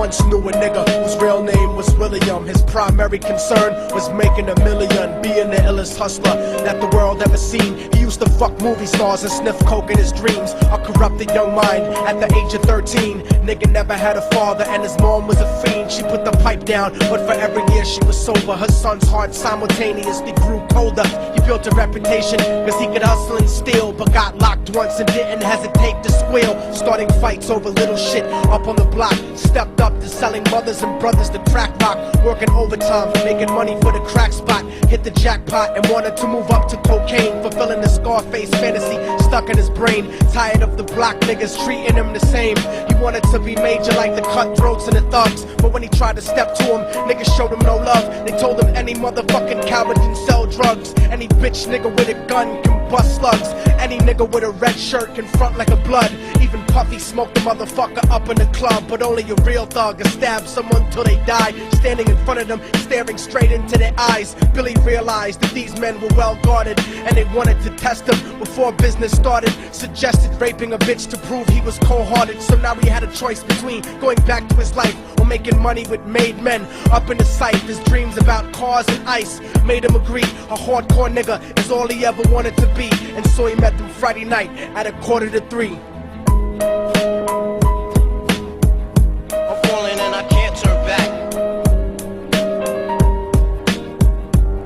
once knew a nigga whose real name was William. His primary concern was making $1 million, being the illest hustler that the world ever seen. He used to fuck movie stars and sniff coke in his dreams. A corrupted young mind at the age of 13. Nigga never had a father and his mom was a fiend. She put the pipe down, but for every year she was sober. Her son's heart simultaneously grew colder. He built a reputation cause he could hustle and steal, but got locked once and didn't hesitate to squeal. Starting fights over little shit up on the block. Stepped up to selling mothers and brothers to crack rock. Working overtime, making money for the crack spot. Hit the jackpot and wanted to move up to cocaine. Fulfilling the Scarface fantasy stuck in his brain. Tired of the block niggas treating him the same. He wanted to be major like the cutthroats and the thugs, but when he tried to step to him, niggas showed him no love. They told him any motherfucking coward can sell drugs. Any bitch nigga with a gun can bust slugs. Any nigga with a red shirt can front like a blood. Even Puffy smoked the motherfucker up in the club, but only a real thug can stab someone till they die. Standing in front of them, staring straight into their eyes, Billy realized that these men were well guarded, and they wanted to test him before business started. Suggested raping a bitch to prove he was cold-hearted. So now he had a choice between going back to his life or making money with made men. Up in the sight, his dreams about cars and ice made him agree a hardcore nigga is all he ever wanted to be. And so he met them Friday night at 2:45. I'm falling and I can't turn back.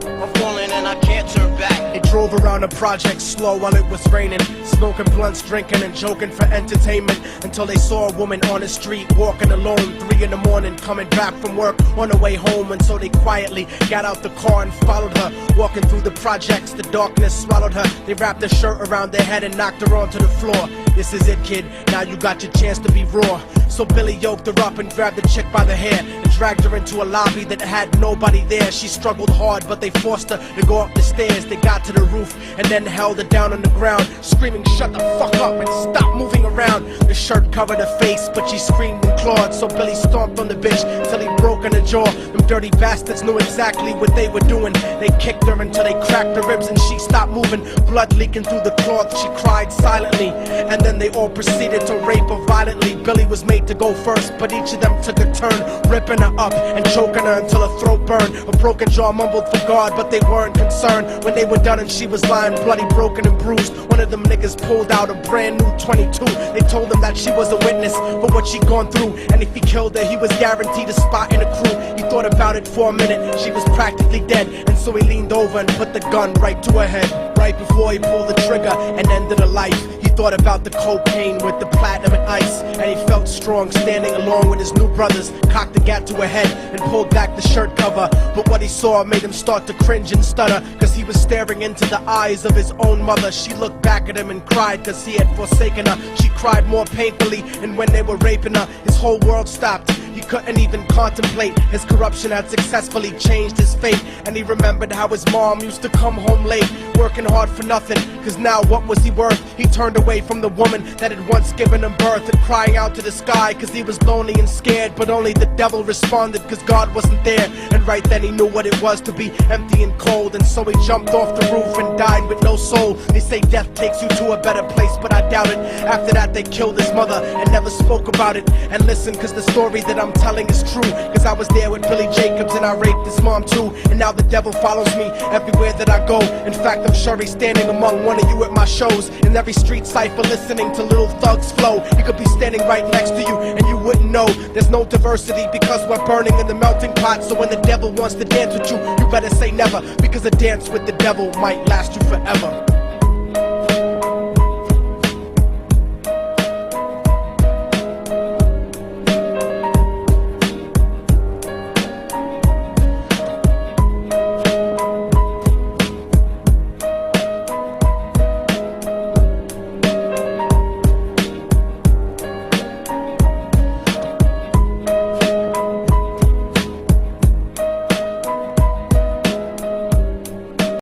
I'm falling and I can't turn back. They drove around the project slow while it was raining, smoking blunts, drinking and joking for entertainment, until they saw a woman on the street walking alone, 3 in the morning, coming back from work on her way home. And so they quietly got out the car and followed her. Walking through the projects, the darkness swallowed her. They wrapped her shirt around their head and knocked her onto the floor. This is it, kid, now you got your chance to be raw. So Billy yoked her up and grabbed the chick by the hair and dragged her into a lobby that had nobody there. She struggled hard, but they forced her to go up the stairs. They got to the roof and then held her down on the ground, screaming, "Shut the fuck up and stop moving around." The shirt covered her face, but she screamed and clawed. So Billy stomped on the bitch till he broke in her jaw. Them dirty bastards knew exactly what they were doing. They kicked her until they cracked her ribs and she stopped moving. Blood leaking through the cloth, she cried silently. And then they all proceeded to rape her violently. Billy was made to go first, but each of them took a turn, ripping her up and choking her until her throat burned. Her broken jaw mumbled for God, but they weren't concerned. When they were done and she was lying bloody, broken and bruised, one of them niggas pulled out a brand new 22. They told him that she was a witness for what she'd gone through, and if he killed her, he was guaranteed a spot in the crew. He thought about it for a minute, she was practically dead, and so he leaned over and put the gun right to her head. Right before he pulled the trigger and ended her life, he thought about the cocaine with the platinum and ice, and he felt strong standing along with his new brothers, cocked the gat to her head and pulled back the shirt cover. But what he saw made him start to cringe and stutter, cause he was staring into the eyes of his own mother. She looked back at him and cried cause he had forsaken her. She cried more painfully, and when they were raping her, his whole world stopped. He couldn't even contemplate. His corruption had successfully changed his fate, and he remembered how his mom used to come home late, working hard for nothing, cause now what was he worth? He turned away from the woman that had once given him birth, and crying out to the sky cause he was lonely and scared, but only the devil responded cause God wasn't there. And right then he knew what it was to be empty and cold, and so he jumped off the roof and died with no soul. They say death takes you to a better place, but I doubt it. After that they killed his mother and never spoke about it. And listen, cause the story that I'm telling is true, cause I was there with Billy Jacobs and I raped his mom too. And now the devil follows me everywhere that I go. In fact, I'm sure he's standing among one of you at my shows, in every street cipher listening to little thugs flow. He could be standing right next to you and you wouldn't know. There's no diversity because we're burning in the melting pot. So when the devil wants to dance with you, you better say never, because a dance with the devil might last you forever.